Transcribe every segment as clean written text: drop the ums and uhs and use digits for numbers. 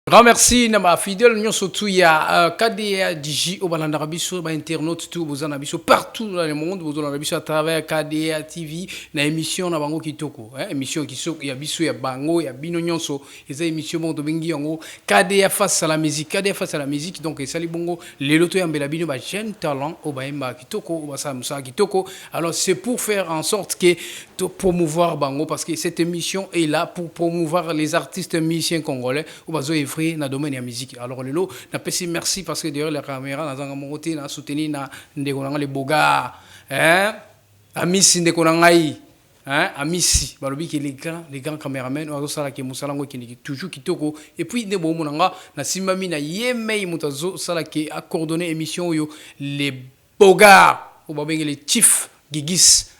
Grand merci na ma fidèle nyonso tu ya KDA DJ au balanda biso ba internaute tout bozana biso partout dans le monde bozana biso à travers KDA TV na émission na bango kitoko émission kisoko ya biso ya bango ya bino nyonso eza émission mondo bengi yango KDA face à la musique donc esali bongo lelo to yambela bino ba jeune talent au baemba kitoko au basa musa kitoko. Alors c'est pour faire en sorte que to promouvoir bango parce que cette émission est là pour promouvoir les artistes musiciens congolais au bazo na domaine de la musique. Alors lelo na pesi merci parce que derrière la caméra na zanga mongote na soutenir na ndeko na les boga amisi ndeko na ngai amisi balobi que les grands caméramans ozo sala ke musala ngo ki toujours kitoko et puis ne bomo nanga na simami na yemei mutazo sala ke a coordonner émission yo les boga ou babengé les chief gigis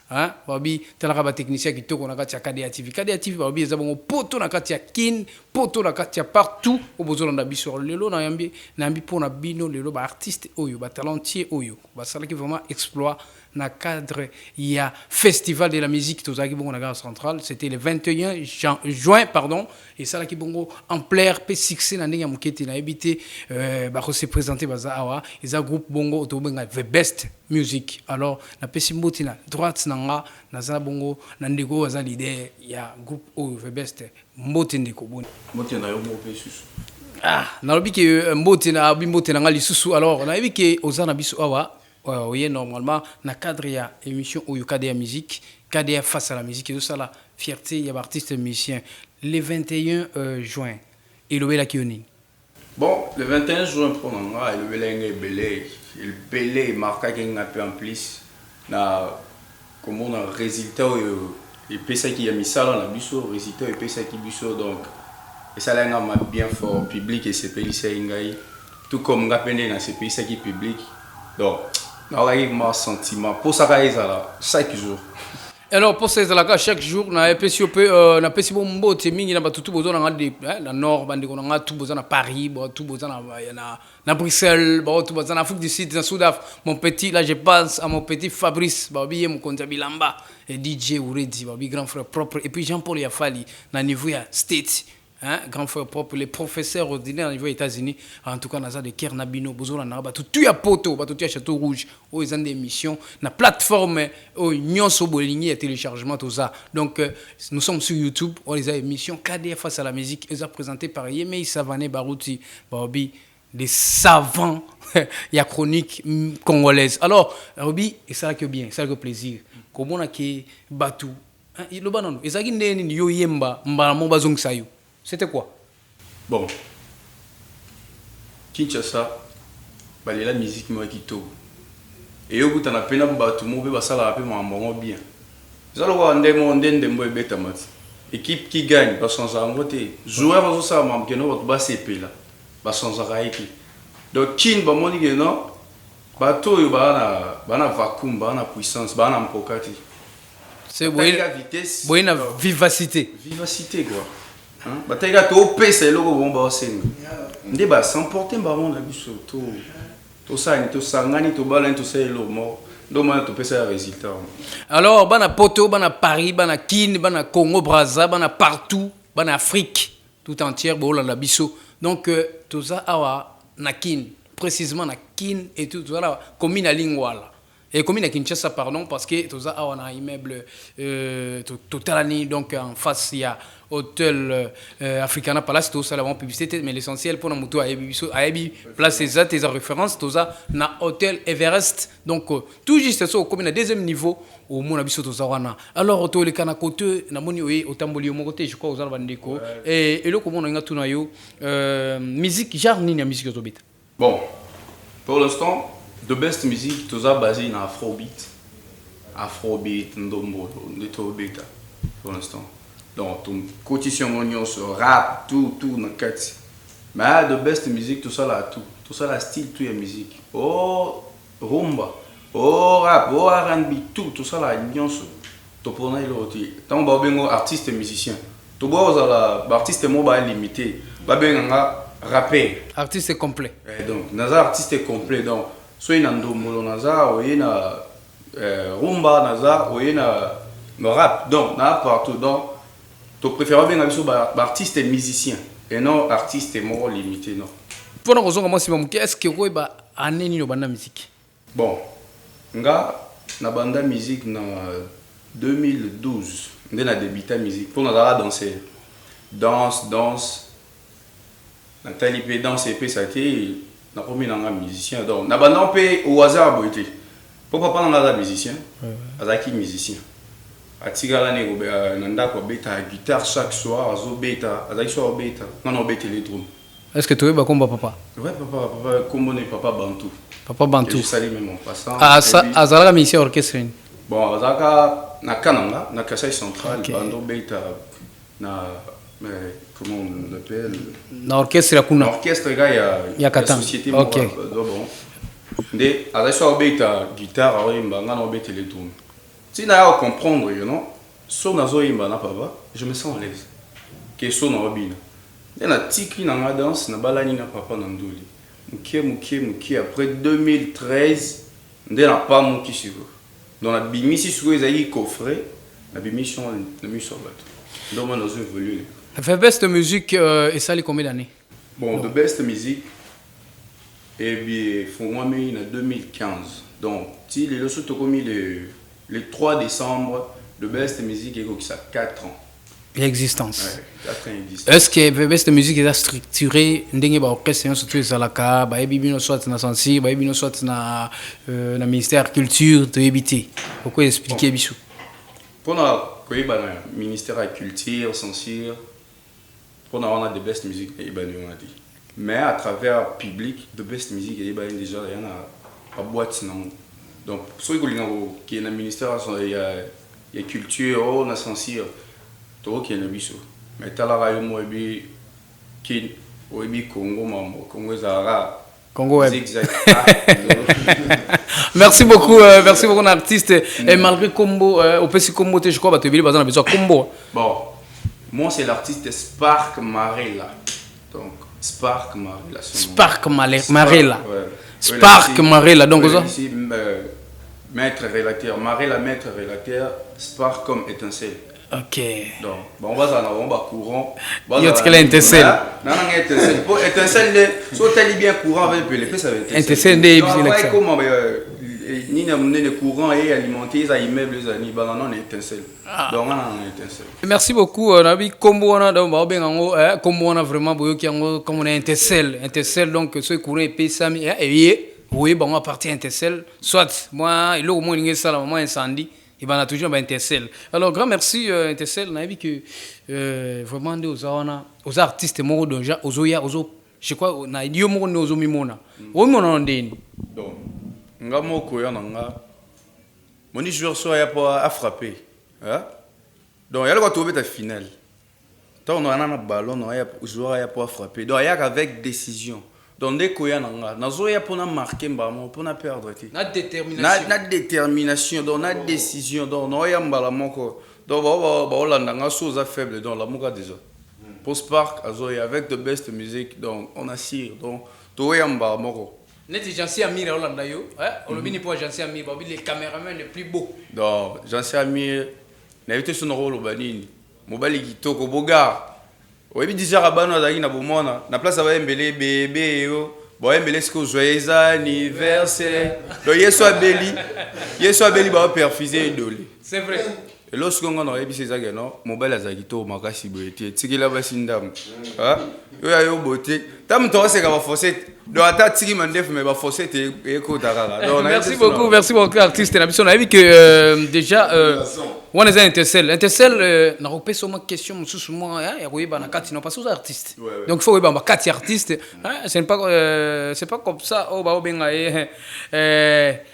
babi talaka ba technicien kitoko na kati ya KDA TV babi ezabongo poto na kati ya kin poto na kati ya partout au besoin na biso lelo na yambi pona bino lelo ba artiste oyo ba talentier oyo ba sala ki vraiment exploit na cadre ya festival de la musique tozaki bongo na gare centrale. C'était le 21 juin pardon et ça là ki bongo en plaire pe succès na ndenge mukete na ebité ba ko se présenter baza awa eza groupe bongo to benga the best music. Alors na pesi mbotina droite nanga na za bongo na ndeko aza leader ya groupe oyo the best mbote ndeko boni mbote na yo mo pe susu na lobi ke mbote na ngali susu. Alors na ebi ke ozana biso awa oui, normalement, dans le cadre de l'émission où il y a KDA Musique, KDA face à la musique, et tout ça, la fierté, il y a artistes musiciens. Le 21 juin, il y a la Kioni. Bon, le 21 juin, pour nous, il y a le belé. Le belé marque un peu en plus. Comme on a un résultat, il peut ça qui a mis ça dans la busso, le résultat, il peut ça qui busso. Donc, et ça, là, on a bien fort public et c'est pays, tout comme on a peine dans ces pays, c'est qui public. Donc, on a un sentiment pour ça chaque jour. Alors pour ça chaque jour na PCOP na pesi bombo te mingi na batutu bozona ngade na nord bande ko na tout bozana Paris tout bozana na Bruxelles tout bozana Afrique du Sud na Soudaf. Mon petit là je pense à mon petit Fabrice babi mon konza bilamba et DJ Uredi babi grand frère propre et puis Jean-Paul Yafali na niveau ya state. Grand frère propre, les professeurs ordinaires au niveau des États-Unis, en tout cas, dans de Kernabino, Bozola, tout y a poto, tout y a Château Rouge, où ils ont des émissions, na plateforme, où ils ont soboligné et téléchargement, tout ça. Donc, nous sommes sur YouTube, où les émissions KDA face à la musique, ils ont présenté par Yemei Savané Barouti, Barobi, des savants, il y a chronique congolaise. Alors, Robi, et ça que bien, ça que plaisir. Comment on a qui Batou, le banon, et ça qui n'est ni yo yemba, mbamo bazong sayo. C'était quoi? Bon, Kinshasa, la musique moi qui tout. Et au bout de la peine à battre, mon bébé ça la paix mon bien. Ça le voit ndé moi bête mat. Équipe qui gagne parce qu'on a voté. Joueur aux ça mam que nous va CP là. Parce qu'on a équipe. Donc kin ba mon dit non. Bateau yo ba na vacuum ba na puissance ba na mpokati. C'est vitesse. Bonne vivacité. Vivacité quoi. Bataille to pesa eloko bomba osenga nde ba s'emporter ba monde la biso to ça ni to sangani to bala to ça eloko mo ndo ma to pesa résultat. Alors bana poto bana Paris bana Kin bana Congo Brazza bana partout bana Afrique tout entière bo la biso donc tout ça awa na Kin précisément na Kin et tout ça commune à Lingwala. Et comme il y a Kinshasa, pardon, parce que tout ça, on a un immeuble total, donc en face, il y a Hôtel Africana Palace, tout ça, la publicité, mais l'essentiel pour la moto, à place exacte, tes références, tout ça, na Hôtel Everest, donc tout juste ça, comme il y a deuxième niveau, au monde abisso tout ça, alors auto le cana côté, na moni au tamboli au côté, je crois aux Alvandeko, et le comment on a tout na yo, musique, genre ni la musique autobit. Bon, pour l'instant. The best music, tout ça basé en Afrobeat, ndombo, beta pour l'instant. Donc, tout quotidien mondial sur rap, tout dans le mais the best music, tout ça là, tout ça là style, tout la musique. Oh rumba, oh rap, oh R&B, tout ça là, bien sûr. Tu peux aller l'autre. Tant que tu artiste et musicien, tu peux aller artiste mobile limité, tu peux rapper. Artiste complet. Donc, nous artiste complet donc. Soit na ndombo naza oye na rumba naza oye na rap donc na partout donc to préfère bien biso ba artiste et musicien et non artiste mort limité non. Pour nous comment si mamuke est-ce que vous ba année ni banda musique. Bon, nga na banda musique na 2012 ndé na débuté musique pour na danser. Danse na tali danse et ça été na promis na musicien donc na banda pe au hasard boité. Pour papa na musicien, azaki musicien. Atigala ne go nanda ko beta guitare chaque soir azo beta azaki soir beta non beta les drums. Est-ce que tu es ba comba papa? Ouais papa combo ne papa Bantou. Papa Bantou. Je salue même en passant. Ah ça azala musicien orchestre. Bon azaka na Kananga na Kassai central bando beta na comment on l'appelle? Na orchestre kuna. Orchestre gars ya société bon. De azaki soir beta guitare arimba ngana beta les drums. Si na comprendre, you know, so nazo yimba na papa, je me sens à l'aise. Que so na obina. Et na tiki na danse na balani na papa na ndoli. Mukie après 2013, ndé na pas mon qui sugo. Dans la bimisi sugo ezali coffret, la bimission na mi sur bateau. Donc on a évolué. Fait best musique et ça les combien d'années? Bon, de best musique et bien faut moi mais en 2015. Donc si les leçons to commis le 3 décembre, le Best Music est ça 4 ans. L'existence. Ouais, 4 ans d'existence. Est-ce que le Best Music est structuré ndenge ba orchestre surtout ezalaka ba yebi bino soit na sensi ba yebi bino soit na ministère culture to yebité. Pourquoi expliquer biso? Pour na koyeba na ministère de culture censure pour na on a de Best Music et ben on a dit. Mais à travers public de Best Music et ben déjà il y en a boîte non. Donc, ceux qui est dans le ministère, il y a culture, on a censure, tout qui est dans le biseau. Mais tu as la radio, qui est Congo, Zara. Congo Web. Merci beaucoup, artiste. Et malgré Combo, au petit Combo, je crois que tu as besoin de Combo. Bon, moi c'est l'artiste Spark Marella. Donc, Spark Marella. Spark Marella. Spark Marella, donc ça. Maître relateur, Marella maître relateur, Spark comme étincelle. Ok. Donc, bon, on va courant. Il y a ce étincelle. Non, étincelle. Pour étincelle, si tu as bien courant, ça va être étincelle. Étincelle, comment ni le courant et alimenter les immeubles, les non étincelle. Donc, on a étincelle. Merci beaucoup. Nabi Combo, on a Combo, on a vraiment comme on a étincelle. Donc, ce courant est payé, et oui, bon, on a parti intercelle. Soit, moi, il y a au moins un incendie, et ben, on a toujours un intercelle. Alors, grand merci, intercelle. On a vu que vraiment, aux artistes, je crois, on a dit aux mimona. Au moins, on a dit. Donc, on a mon joueur soit à frapper. Donc, il y a le trouver ta finale. Donc, on a un ballon, on a un joueur à frapper. Donc, il y a avec décision. Donc, dès qu'on a pour marquer, pour perdre. La détermination, donc la décision, donc on a un ballon. Donc, on a une chose faible, donc la mouka déjà. Pour Spark, avec de best music, donc on assure. Donc, tout est un ballon. Jean-Cy Amir, on a pour Jean-Cy Amir, les caméramans les plus beaux. Donc, Jean-Cy Amir, il a été son rôle au Banini. Mobile Gitoko, Bogar. Oui, déjà, Rabano a na bomona. Na place ava embele bébé yo. Bon embele ce que joyeux anniversaire. Donc Yeso Abeli ba perfuser dolé. C'est vrai. Et lorsque on a ces agents, non, mobile azagito makasi boete. Tikila basindam. Ah, yo beauté. Tam to c'est ka forcer. Donc ata tiki mandef mais ba forcer te eko tarala. Merci beaucoup artiste. On a vu que déjà on est un intercelle na repé sur ma question sous moi ya koyeba na kati non pas aux artistes. Donc faut koyeba ba kati artiste, c'est pas comme ça oh ba obenga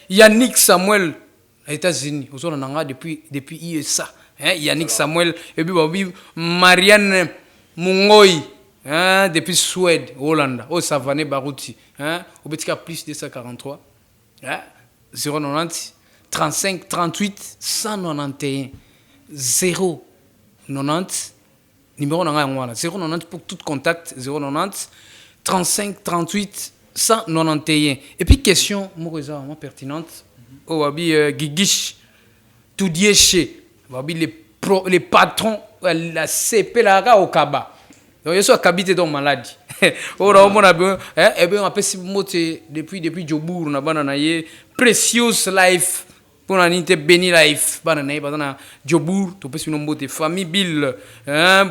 Yannick Samuel aux États-Unis, aux on depuis USA, Yannick Samuel et puis Marianne Mungoy depuis Suède, Hollande, au Savané Barouti, au Betika plus 243, 090 35 38 191 090 numéro 090 pour tout contact 090 35 38 191 et puis question moi pertinente au wabi Gigish Toudieche wabi les patrons la CP la au Kaba donc je suis habité dans maladie ora omona bien et bien après si mote depuis Jobour na bana na ye precious life pour na nite béni life bana na ye bana Jobour to pesi no mbote famille Bill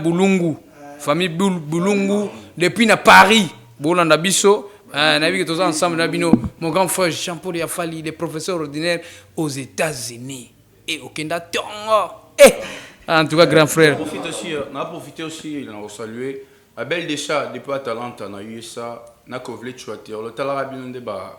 Bulungu famille Bulungu depuis na Paris bolanda biso na bi que tous ensemble na bino mon grand frère Jean-Paul Yafali des professeurs ordinaires aux États-Unis et au Kenya Tongo en tout cas grand frère on a profité aussi on a salué Abel Deschamps depuis Atalanta na USA na Kovlet Chouatir le talabino de bras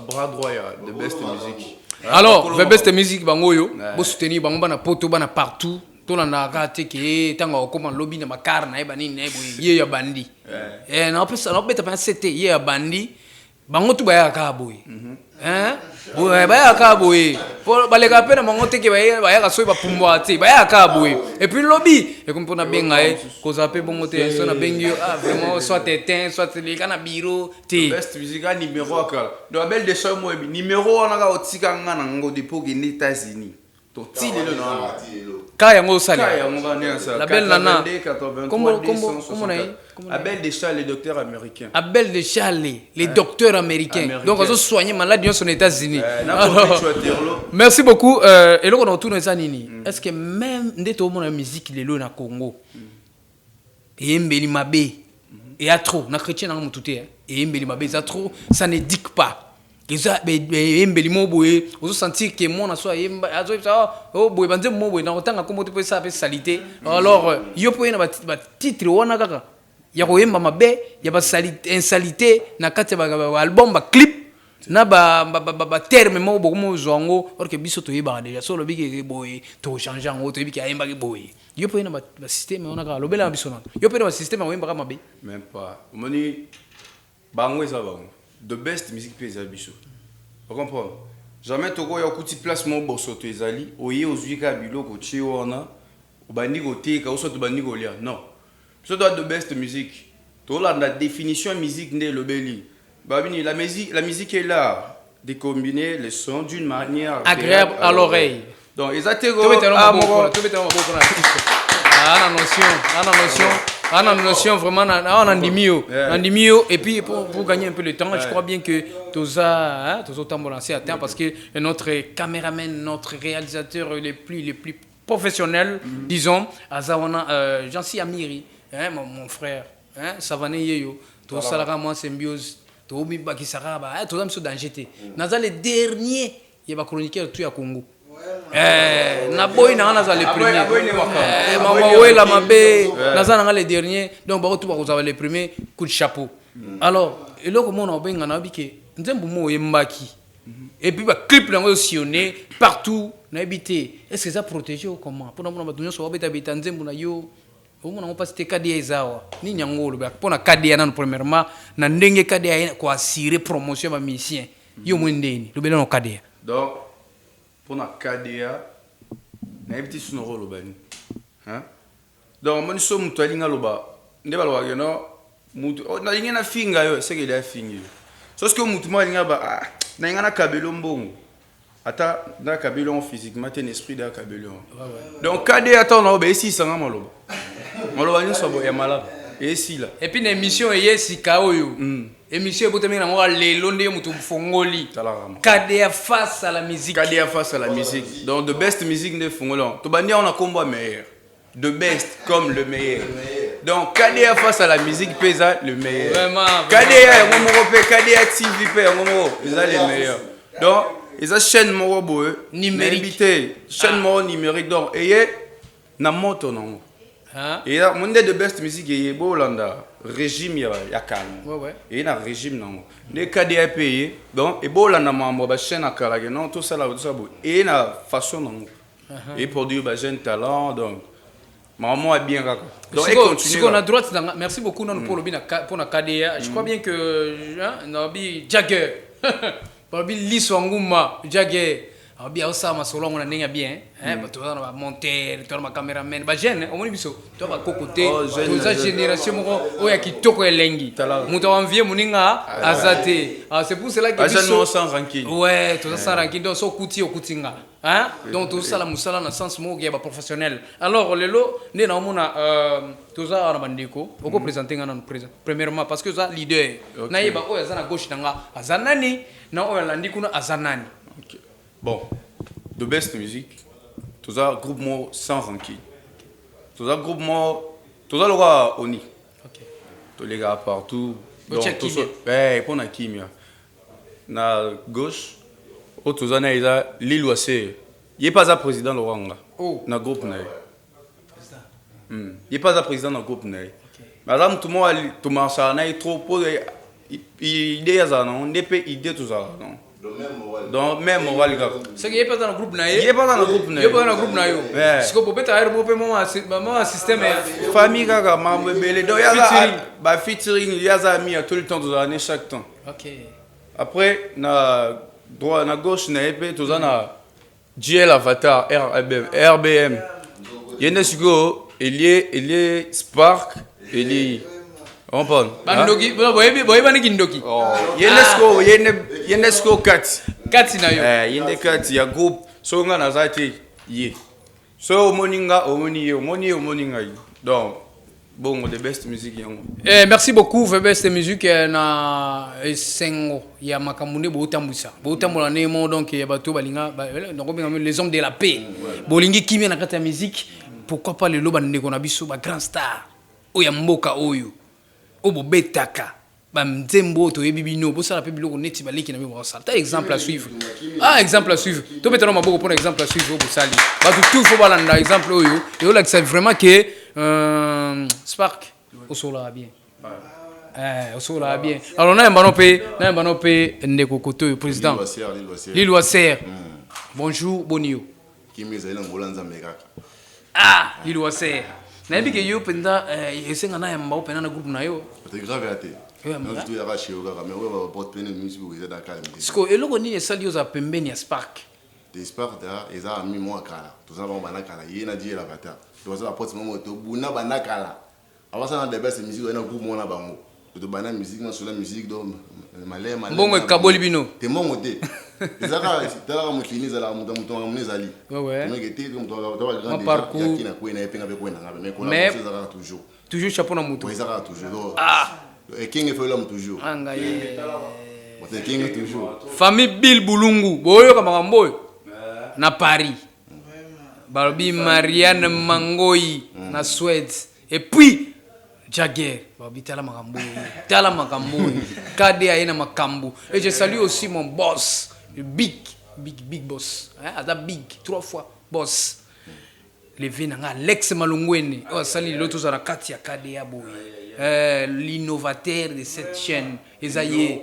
droit de best music alors the best music bangoyo bo soutenir bango bana poto bana partout to na kate ke tanga okoma lobby na makar na eba nini ebo ye ya bandi na opesa na beta pa sete ye ya bandi bango tu baya ka boy baya ka boy pour baleka pena bango te ke baya ka so ba pumba te baya ka boy et puis lobby et comme pona benga ko za pe bongo te so na bengio vraiment soit éteint soit les kana biro te best musical numéro akala do Abel Deschamps mo numéro on a otika ngana ngo depuis les États-Unis to ti le no kaya ngo sali la belle nana comment Abel Deschamps les docteurs américains Abel Deschamps les docteurs américains donc ils ont soigné malade aux États-Unis merci beaucoup et là on retourne ça nini est-ce que même ndeto mon musique lelo na Congo et mbeli mabe et a trop na chrétien na mututé et mbeli mabe ça trop ça ne dit pas eza mbeli moboye ozo sentir que mon aso yemba azo ça oh boye banze moboye na otanga ko moto pe ça pe salité alors yo po na ba titre wana kaka ya ko yemba mabe ya ba salité insalité na kati ba album ba clip na ba terme mo bomo zongo or que biso to yeba déjà so lo biki boye to changer en to biki yemba ki boye yo po na ba système on a ka lobela biso na yo po na ba système o yemba mabe même pas moni bango ça bango the best music pays abiso. Vous comprenez? Jamais toko ya kuti place mon bosso to ezali oye ozuika biloko chi wana obandi ko teka oso to bandi ko lia. Non. So doit the best music. To la définition musique ndé lobeli. Babini la musique est là de combiner les sons d'une manière agréable à l'oreille. Donc ezatego ana notion vraiment on andimio et puis pour gagner un peu de temps je crois bien que toza tambolancer à temps parce que notre caméraman notre réalisateur les plus professionnels disons azawana Jansi Amiri mon frère Savané Yeyo to salaka moi symbiose to mi bakisaka ba to zamso danger te naza le dernier ya ba chroniqueur tout ya Congo na boy na za le premier mama wela mabe na za na le dernier donc ba tout ba ko le premier coup de chapeau alors et là comment on benga na bike nzembu mo yembaki et puis ba clip na ngo sionné partout na habité est-ce que ça protégé ou comment pour na ba dunyo so ba beta nzembu na yo au moins on passe te kadia ezawa ni nyangolo ba pour na kadia na premièrement na ndenge kadia ko assurer promotion ba musicien yo mwendeni lobela no kadia donc pour na KDA na ebiti sunoro lobani donc moni so mutu alinga loba ndeba loba geno mutu na linga na finga yo c'est que il a fingi so ce que mutu mo alinga ba na inga na kabelo mbongo ata na kabelo physiquement ten esprit da kabelo donc KDA ta na obe si sanga maloba maloba ni so bo ya malade et si là et puis l'émission est sika oyo émission est botemena mo lelo nde mutu fongoli KDA face à la musique donc the best music de fongolon to bandi on a combat meilleur the best comme le meilleur donc KDA face à la musique pesa le meilleur vraiment KDA mo pe KDA TV pe mo pesa le meilleur donc ils a chaîne mo bo numérique chaîne mo numérique donc et na moto non et là mon de best music est bolanda régime ya calme et na régime non les KDA payé donc et bolanda mambo ba chaîne akala non tout ça là tout ça et na façon non et produire ba jeune talent donc maman est bien kaka donc et continue on a droit merci beaucoup non pour le bien pour na KDA je crois bien que Nabi Jagger Nabi Liswanguma Jagger bien ça ma solo on a bien tu as un monteur tu as un caméraman ba jeune on moni biso tu as côté tu as génération mo oya kitoko elengi muto envier muninga azate c'est pour cela que biso sans ranking ouais tu as sans ranking donc so kuti okutinga donc tout ça la musala na sens mo ya ba professionnel alors lelo ne na mona tu as ana bandiko oko présenter nga na présent premièrement parce que ça leader na yeba oya za na gauche nanga azanani na oya landi kuna azanani. Bon, de best musique, tout ça groupement sans ranking. Tout ça groupement, tout ça le gars Oni. Tous les gars partout. Donc tout ça, pour na kimia. Na gauche, tout ça na isa Lil Wasser. Il est pas un président le Rwanda. Na groupe na. Il est pas un président dans groupe na. Madame tout le monde tout marcha na trop pour idée ça non, n'est pas idée tout ça non. Donc même on va le gars. C'est qu'il est pas dans le groupe naïe. Il est pas dans le groupe naïe. Il est pas dans le groupe naïe. Parce que pour peut-être avoir un système famille gaga mambe belé. Donc il y a bah featuring il y a amis tout le temps dans l'année chaque temps. OK. Après na droit na gauche na épée tout ça na GL Avatar RBM. Il y a Nesgo, il est Spark, il est on parle. Bandoki, boy baniki ndoki. Yenesco 4. 4 na yo. Yende 4 ya groupe so nga na zati ye. So moninga omoninga. Donc bon the best music yango. Merci beaucoup for best music na esengo ya makamune bo tambusa. Bo tambola nemo donc ya bato balinga donc les hommes de la paix. Bolingi kimia na kata musique. Pourquoi pas le loba ndeko na biso ba grand star. Oya mboka oyo. Obo betaka ba mzembo to yebibino bo sala pe biloko neti baleki na bibo sala ta exemple à suivre exemple à suivre to betana maboko pour exemple à suivre bo sali ba tout faut balanda exemple oyo et on accepte vraiment que Spark au sola bien au sola bien alors na mbano pe ndeko koto président Lil Wasser bonjour bonio kimizela ngolanza mekaka Lil Wasser na bi ke yo penda esenga na yamba opena na groupe na yo c'est grave até non tu ya raché o kaka mais on va porter peine musique ou dans calme sko eloko nini esali yo za pembeni ya Spark des Spark da eza ami moi kala to za ba na kala yena die la vata to za porter mo to buna bana kala awasa na de best musique na groupe mo na bango to bana musique na sur la musique do malema bongo kaboli bino te mongo te ezaka tala mo klini za la muta muta mo nezali ouais mais que te comme to va grand déjà ya kina ko na epenga pe ko na ngabe mais ko la ezaka toujours chapeau na muto ezaka toujours et King fait l'homme toujours angaye c'est King toujours famille Bill Bulungu boyo kama mboyo na Paris Barbie Marianne Mangoyi na Suède et puis Jagger Barbie tala makambo Kade aina makambo et je salue aussi mon boss le big boss ada big 3 fois boss le vinanga Alex Malungwene o sali l'autre za kati ya Kade ya boy l'innovateur de cette chaîne Esaïe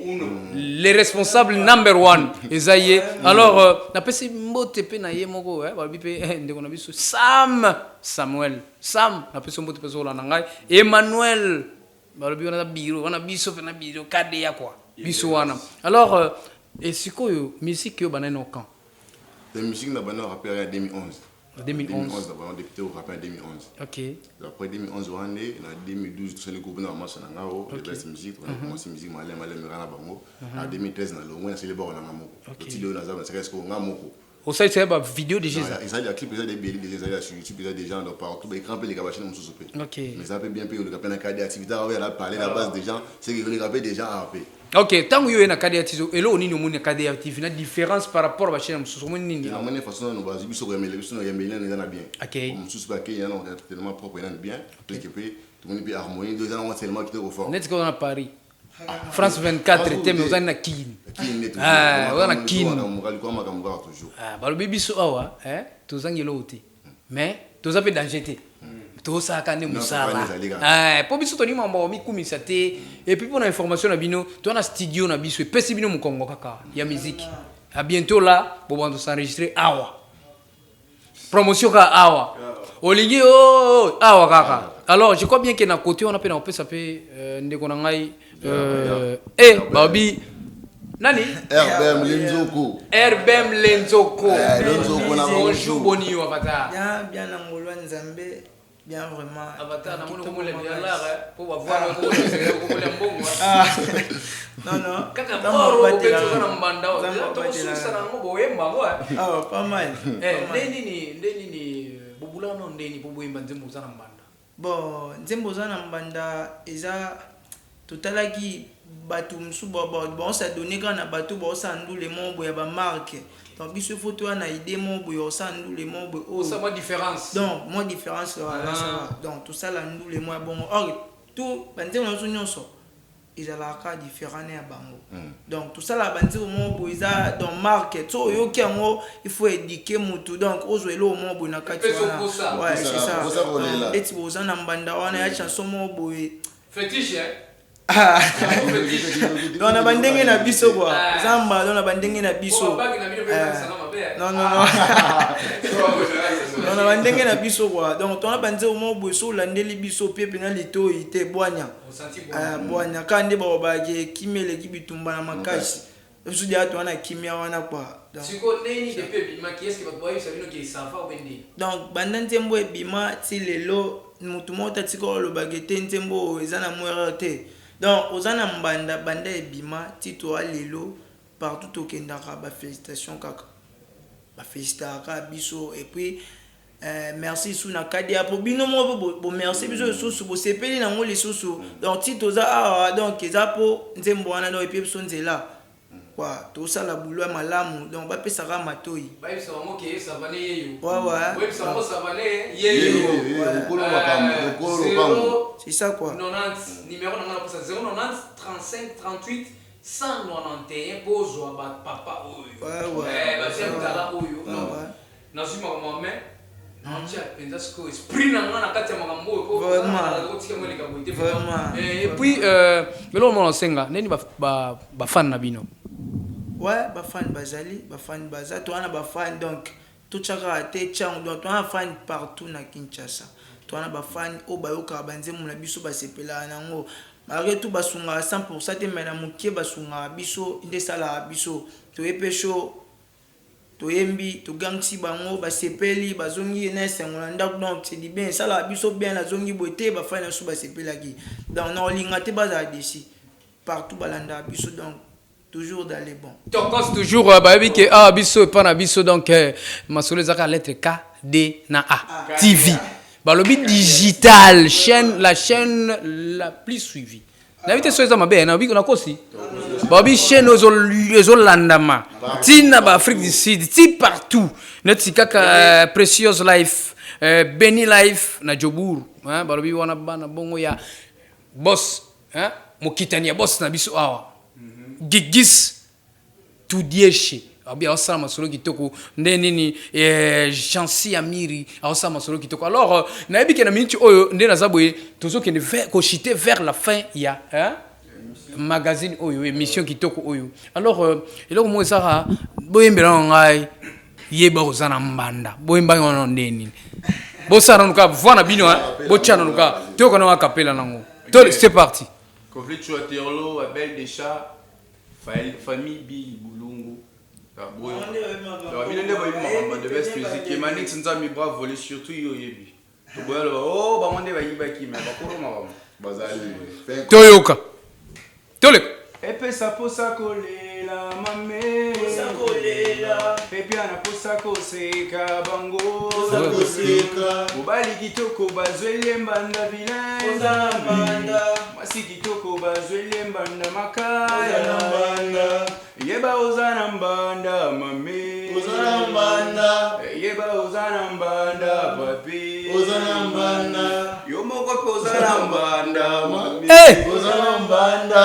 les responsables number 1 Esaïe alors na pesi mbote pe na ye moko babi pe ndeko na biso Samuel na pesi mbote pe sola na ngai Emmanuel babi wana biro wana biso pe na biro Kade ya kwa biso wana alors et sikoyo musique yo banana au camp la musique na banana rappelé en 2011 2011 d'abord député au rappel en 2011 OK après 2011 on est en 2012 tout le groupe na marche na ngao le best musique on commence musique malem mirana bango en 2013 na longo na célébrer na ngamo tilo na zaba c'est que ngamoko au site c'est ba vidéo déjà ça il y a clip des belles déjà sur YouTube des gens partout ba écran pe les gabachines on se OK mais ça peut bien payer le capitaine Kade activité on va parler la base des gens c'est que les rappels des gens à payer OK tango yo na Kade atizo elo nini omoni Kade active na différence par rapport ba chaîne mususu omoni nini la manière façon no bazi biso ko yemele biso no yemele na bien OK mususu ba ke yana tellement propre yana bien parce que tout le monde bien harmonie deux ans on tellement qui te confort net ko na Paris France 24 thème aux na kin on na kin mugali kwa makambo toujours balobi biso awa tozangelo uti mais tozape danger te tosa kande musala po biso toni mambo mikumisa te et puis pour l'information na bino to na studio na biso pesi bino mukongo kaka ya musique à bientôt là bon on s'enregistrer awa promotion ka awa olingi awa kaka alors je crois bien que na côté on a pe na pesa pe ndeko na ngai babi Nani? RBM Lenzoko. RBM Lenzoko. Lenzoko na bonjour boni Avatar. Bien Angolo Nzambe, bien vraiment. Avatar na mon le bien là pour avoir un bon Non. Kaka boro beto na mbanda. To susa na ngo boyemba ngo. Ah, pas mal. Ndeni bobula no ndeni boyemba nzembo za na mbanda. Bon, nzembo za na mbanda eza totalaki bato musu bon ça donné quand na bato bon ça ndule mombo ya ba marque. Donc biso photo na idée mombo yo ça ndule mombo oh ça moi différence. Donc moi différence là ça. Donc tout ça la ndule moi bon or tout banzembo na nyonso ezalaka différent ya bango. Donc tout ça la banzembo mombo eza dans marque so yo ki yango il faut éduquer mutu donc ozwelo mombo na kati wana. Ouais, c'est ça. Et tu boza na mbanda wana ya chanson mombo fétiche non na bandenge na biso quoi zamba na bandenge na biso non na bandenge na biso quoi donc ton banze au mo boso landeli biso pe pena lito ite boanya boanya kande ba kimele kibitumba na makashi je dis à toi na kimia wana quoi donc bandante mbo ebima ti lelo mutu mota tiko lo bagete ntembo ezana moerate. Donc aux anambanda banda ebima tito alelo partout au kendaka ba félicitations kaka ba félicitations biso et puis merci suna kadia pour bino mo bo merci biso susu bo sepeli na ngoli susu donc tito za donc eza po nzembo wana do et puis biso nzela quoi tout ça la boulot malamu donc ba pesa ka matoi ba pesa mo ke ça va yeyo ouais pesa mo ça va yeyo c'est ça quoi 90 numéro na pour ça 090 35 38 191 bozo ba papa oyo ba c'est tala oyo na sima ko maman antia penza sko esprit na ngana kati ya makambo ko vraiment et puis melo mo senga neni ba fan na bino. Ouais, ba fan bazali, ba fan baza, toi na ba fan donc tout chaka te chang donc toi fan partout na Kinshasa. Toi na ba fan o ba yoka banzemu na biso ba sepela nango. Malgré tout basunga 100% te mena mukie basunga biso inde sala biso to epesho to yembi to gangsi bango ba sepeli bazongi na sengola ndak donc c'est dit bien sala biso bien na zongi bote ba fan na so ba sepela ki. Donc na olinga te baza desi partout balanda biso donc toujours dans les bons. Donc toujours baby que biso et pas na biso donc masolo zaka lettre K D na A TV. Balobi digital la chaîne la plus suivie. Na vite so za mabe na biko na kosi. Babi chaîne ozo landama. Tina ba Afrique du Sud, ti partout. Neti kaka Precious Life, Benny Life na Joburu, hein balobi wana bana bongo ya boss, hein mokitania boss na biso awa. Gigis tudieshi abia osala masolo kitoko ndenini Chancy Amiri osala masolo kitoko alors na yebi ke na minute oyo nde nazaboye tozoke ne vers ko chiter vers la fin ya magazine oyo émission kitoko oyo alors eloko mo ezara boyembela ngai yeba ozana mbanda boyemba ngono ndeni bosana nuka vwana bino bochana nuka toko na wakapela nango c'est parti conflit Chouaterlo Abel Decha famille Bi Boulungu. De best music. Et Manix Nzami bravo voler surtout Yoyebi. Oh, bah on est baïbaki, mais Toyoka. Tolek. Et puis ça pour ça coller la mamé. Posa coller la. Et puis on a pour ça coller bango. Posa coller. Mobali kitoko bazwele mbanda vilain. Posa mbanda. Masi kitoko bazwele mbanda makaya. Yeba ozana mbanda mame. Ozana mbanda. Yeba ozana mbanda papi. Ozana mbanda. Yomoko pe ozana mbanda mame. Ozana mbanda.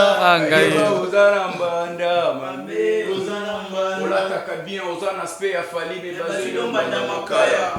Yeba ozana mbanda mame. Ozana mbanda. Olataka bien ozana spe afali me bazilo mbanda makaya.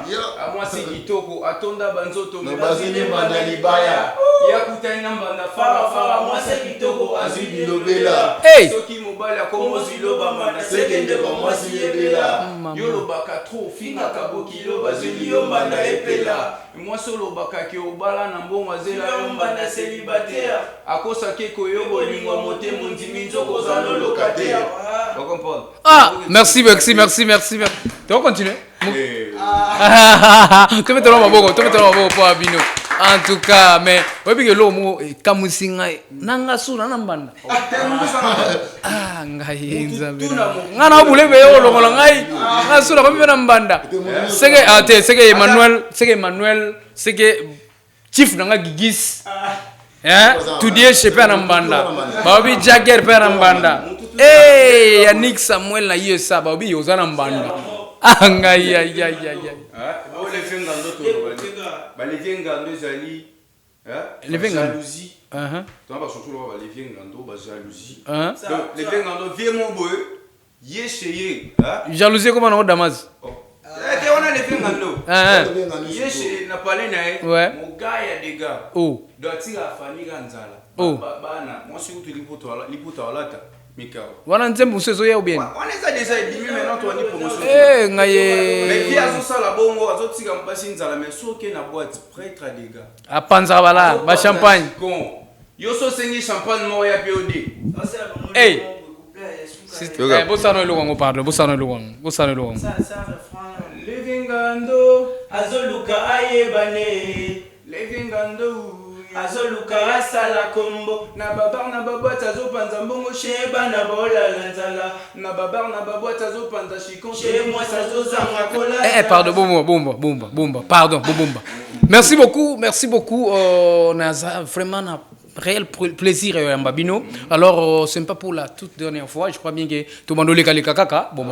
Amwasi kitoko atonda banzoto me bazilo mbanda libaya. Yakutana mbanda fara fara mwasi kitoko azili lobela. Soki mobali akomozi loba mana sekende bamwasi yebela yo lobaka trop finga kaboki loba zeli yo mbanda epela mwasi olobaka ke obala na mbongo azela yo mbanda célibataire akosaki koyo bolingo motema ndimi nzoko za locataire. Vous comprenez? Ah, merci. Tu vas continuer? Tu mets ton maboko pour Abino. En tout cas, mais oui, parce que l'homme kamusinga nanga sura nambanda. Ah, ngai nzambe. Ngana bule be yo longola ngai. Nga sura ko be nambanda. C'est Emmanuel, c'est que chief nanga gigis. Hein? Tu dis je sais pas nambanda. Babi Jagger pe nambanda. Eh, Yannick Samuel na yesa babi yoza nambanda. Ah, ngai ay. Oh les films dans d'autres. Bah les films dans deux ali. Les films jalousie. Tu vas surtout là les films dans d'autres jalousie. Donc les films dans d'autres vieux mon boy. Yesheye. Jalousie comment on Damas? On a les films dans d'autres. Yesheye n'a pas les naïs. Ouais. Mon gars il y a des gars. Oh. Doit-il la famille ganzala. Oh. Bana, moi si vous te lipotoa là. Wana nzembo sezo ya bien. On les a déjà dit mais maintenant toi ni promotion. Eh ngaye. Mais qui a ça la bongo azotika mpasi nzala mais soke na boîte prêtre des gars. Apanza bala ba champagne. Yo so sengi champagne mo ya POD. Hey. Bosano luwango pardon, bosano luwango. Ça refrain. Livingando Azoluka ayebane. Livingando azoluka asala kombo na babata azopanza mbongo sheba na bolala nzala na babata azopanza shikon chez moi ça zozanga kola. Pardon, bomba. Pardon, bomba. Merci beaucoup. On a vraiment un réel plaisir à Mbabino. Alors, c'est pas pour la toute dernière fois. Je crois bien que tout le monde est kaka. Bon,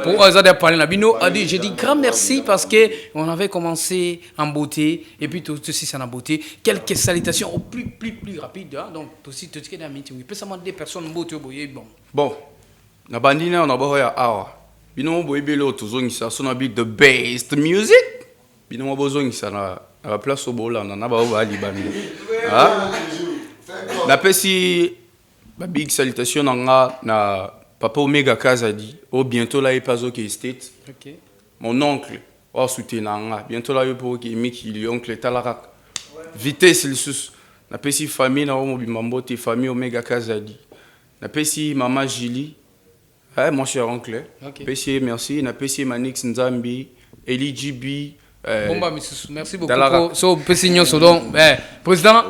pour Azad parler Nabino a dit, j'ai dit grand merci parce que on avait commencé en beauté et puis tout ceci c'est en beauté. Quelques salutations au plus rapide. Hein? Donc, aussi tout ce qui est dans le meeting. Il peut seulement des personnes beauté bon. Bon, na bandina on a boya awa. Bino boy belo tozongisa so na big the best music. Bino bozongisa na place au Bolanda na ba ali bandi. Ah. Na pesi ba big salutation na papa Omega Kazadi. Oh bientôt là il passe au State. OK. Mon oncle au soutenanga. Bientôt là il pour qui Miki l'oncle Talarak. Vitesse le sous. Na pesi famille na mo bimambote famille Omega Kazadi. Na pesi maman Julie. Mon cher oncle. Okay. Pesi merci. Na pesi Manix Nzambi, Eli GB. Bomba, merci beaucoup. So pesignon so donc président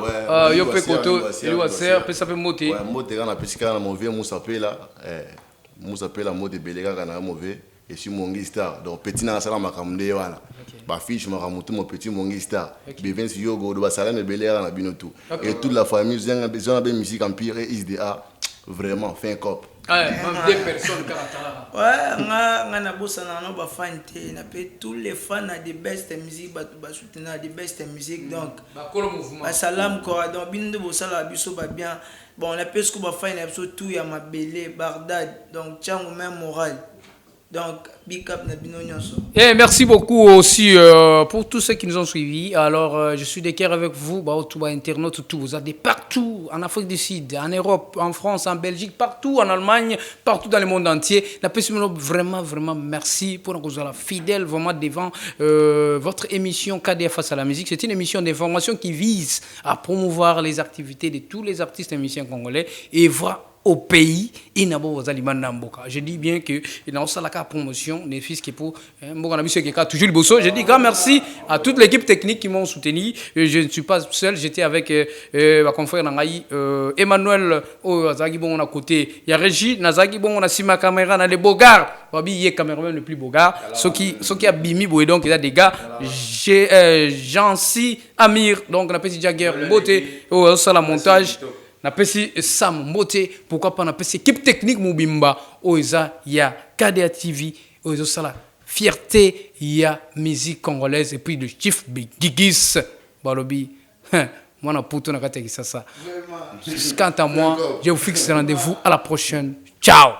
yo pe koto il va faire pe ça peut monter. Ouais, monter quand na pesika na mauvais Moussa Pela mode belega kana mauvais et sur Mongi Star. Donc petit na sala makamde wana. Ba fiche makamutu mon petit Mongi Star. Be si yogo do ba sala me belega na binotu. Et toute la famille zenga besoin de musique empire et ISDA vraiment fin cop. Des personnes karatala. Ouais, nga na bossa na no ba fan te na pe tous les fans na the best music ba soutenir the best music donc ba kolo mouvement. Ba salam ko donc bindo bossa la biso ba bien. Bon, on a peu ce qu'on va faire na tout ya mabele Bagdad donc tiango même moral. Donc, big up na bino nyonso. Et merci beaucoup aussi pour tous ceux qui nous ont suivis. Alors, je suis de cœur avec vous, tout internautes, tout. Vous êtes partout, en Afrique du Sud, en Europe, en France, en Belgique, partout, en Allemagne, partout dans le monde entier. Vraiment, merci pour nous être fidèles vraiment devant votre émission KDF face à la musique. C'est une émission d'information qui vise à promouvoir les activités de tous les artistes et musiciens congolais et voir au pays je dis bien que dans la promotion des fils qui pour toujours le bosso. Je dis grand merci à toute l'équipe technique qui m'ont soutenu. Je ne suis pas seul, j'étais avec ma confrère Nangaï Emmanuel Azagi bon à côté, il y a Régie Nazagi bon on a Sima caméra dans les Bogards babi il est caméraman le plus Bogard ceux qui a bimi donc il y a des gars Jean-Si Amir donc on a petit Jagger beauté ça la montage na pesi Sam Mbote pourquoi pas na pesi équipe technique Mubimba oza ya KDA TV ozo sala fierté ya musique congolaise et puis le chief Gigis balobi moi na puto na kata kisasa quant à moi je vous fixe rendez-vous à la prochaine ciao.